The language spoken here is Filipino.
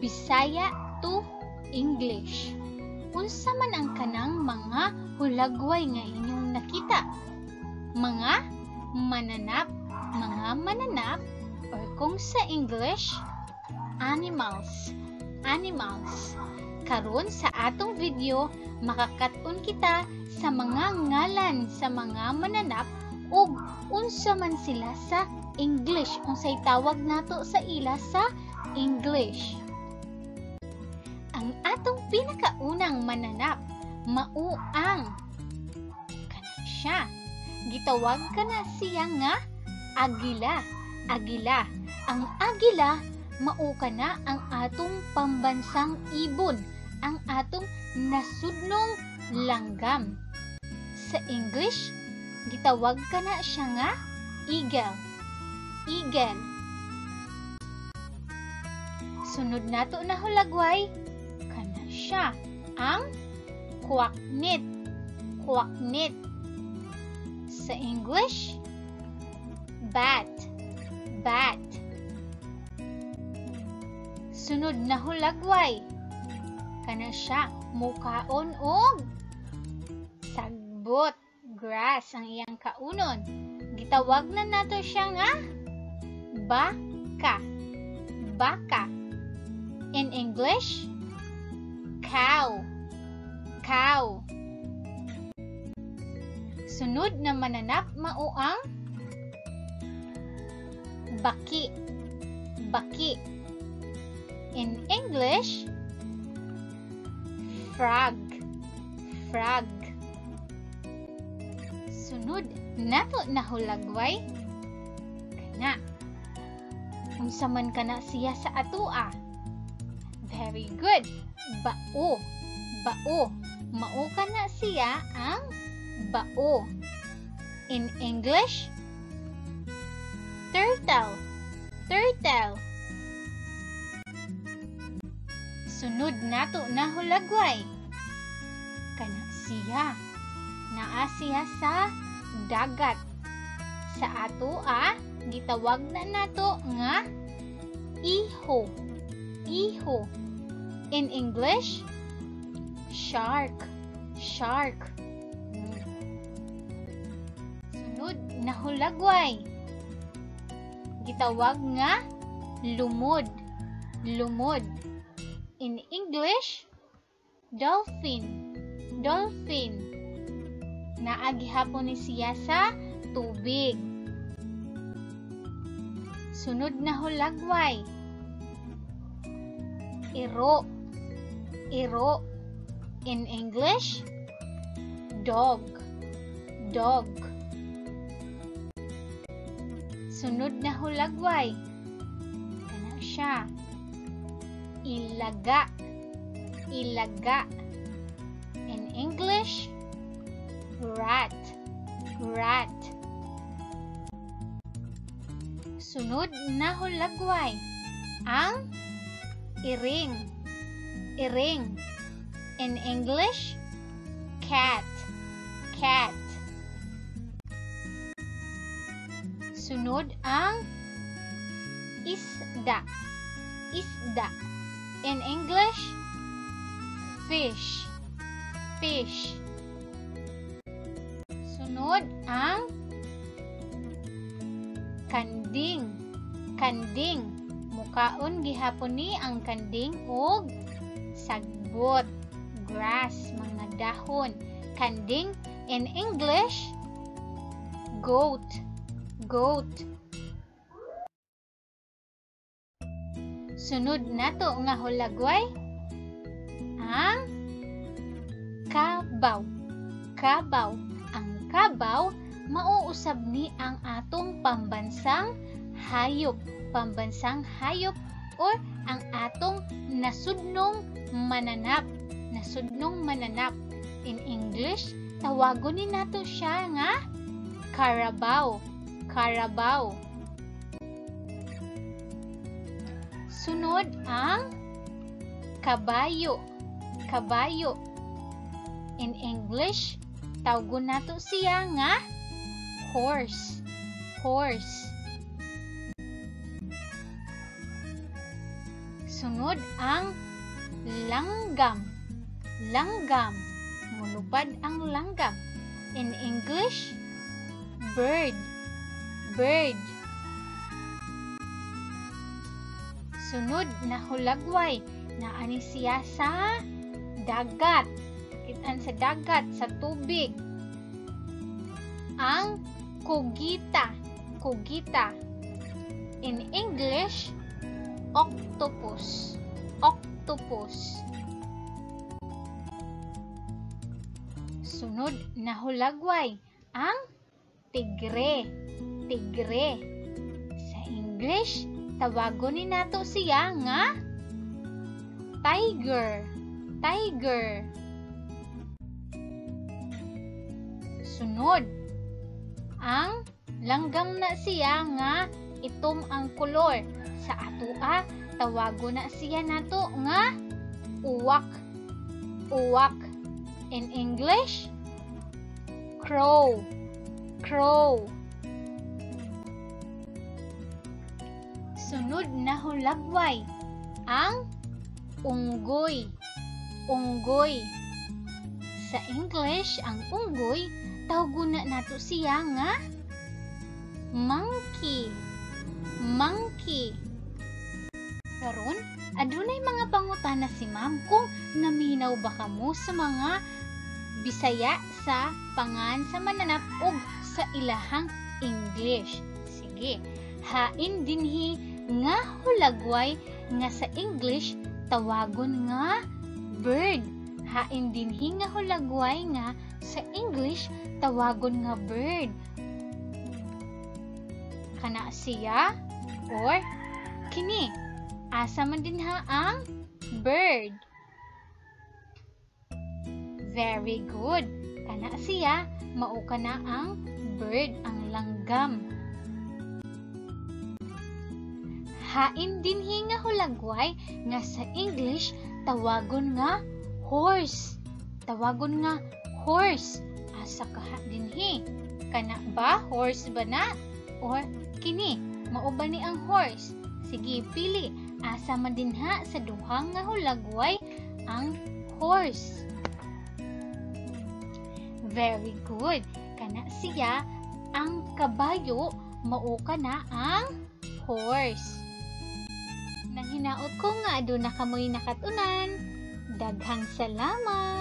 Bisaya to English. Unsa man ang kanang mga hulagway nga inyong nakita? Mga mananap, or kung sa English, animals. Karon sa atong video, makakat-on kita sa mga ngalan sa mga mananap ug unsa man sila sa English, unsay tawag nato sa ila sa English. Ang atong pinakaunang mananap mao ang kana siya. Gitawag kana siya nga agila. Ang agila mao kana ang atong pambansang ibon, ang atong nasudnong langgam. Sa English, gitawag kana siya nga eagle. Sunod nato na hulagway, kana siya ang quacknit. Sa English, bat. Sunod na hulagway, kana siya mukaon og sagbot, grass ang iyang kaunon. Gitawag na nato siya nga baka. In English, cow. Sunod na mananap mao ang baki. In English, frog. Sunod nato na hulagway, kana unsa man kana siya sa atoa? Very good. Bao. Mao kana siya ang bao. In English, turtle. Sunod nato na hulagway, kana siya naa siya sa dagat. Sa atoa, gitawag na nato nga iho. In English, shark. Sunod na hulagway, gitawag nga lumod. In English, dolphin. Naagihapon ni siya sa tubig. Sunod na hulagway, iro. In English, dog. Sunod na hulagway, kana siya ilaga. In English, rat. Sunod na hulagway, ang iring. In English, cat. Sunod ang isda. In English, fish. Sunod ang kanding. Mukaon gihapon ni ang kanding og sagbot, grass, mga dahon. Kanding in English, goat. Sunod nato nga hulagway, ang kabaw. Ang kabaw mauusab ni ang atong pambansang hayop or ang atong nasudnong mananap. In English, tawagon ni nato siya nga carabao. Sunod ang kabayo. In English, tawagon nato siya nga horse. Sunod ang langgam. Langgam. Mulupad ang langgam. In English, bird. Bird. Sunod na hulagway. Naani siya sa dagat. Kitaan sa dagat, sa tubig. Ang kugita. Kugita. In English, octopus. Octopus. Sunod na hulagway, ang tigre. Tigre. Sa English, tawagon ni nato siya nga tiger. Tiger. Sunod, ang langgam na siya nga itom ang kolor. Sa atoa, tawagon na siya nato nga uwak. Uwak. In English, crow. Crow. Sunod na hulagway, ang unggoy. Unggoy. Sa English, ang unggoy, tawagon na nato siya nga monkey. Monkey. Karon, adunay mga pangutana si ma'am kung naminaw ba kamo sa mga Bisaya sa pangan sa mananap ug sa ilahang English. Sige, hain dinhi nga hulagway nga sa English tawagon nga bird. Hain dinhi nga hulagway nga sa English tawagon nga bird. Kana siya or kini. Asa man din ha ang bird. Very good. Kana siya, mao kana ang bird, ang langgam. Hain dinhi nga hulagway nga sa English tawagon nga horse. Tawagon nga horse. Asa kaha dinhi? Kana ba horse ba na or kini? Mao ba ni ang horse? Sige, pili. Asa man dinha sa duhang nga hulagway ang horse. Very good. Kana siya ang kabayo, mao kana ang horse. Nang hinaot ko nga aduna kamoy nakatunan. Daghang salamat.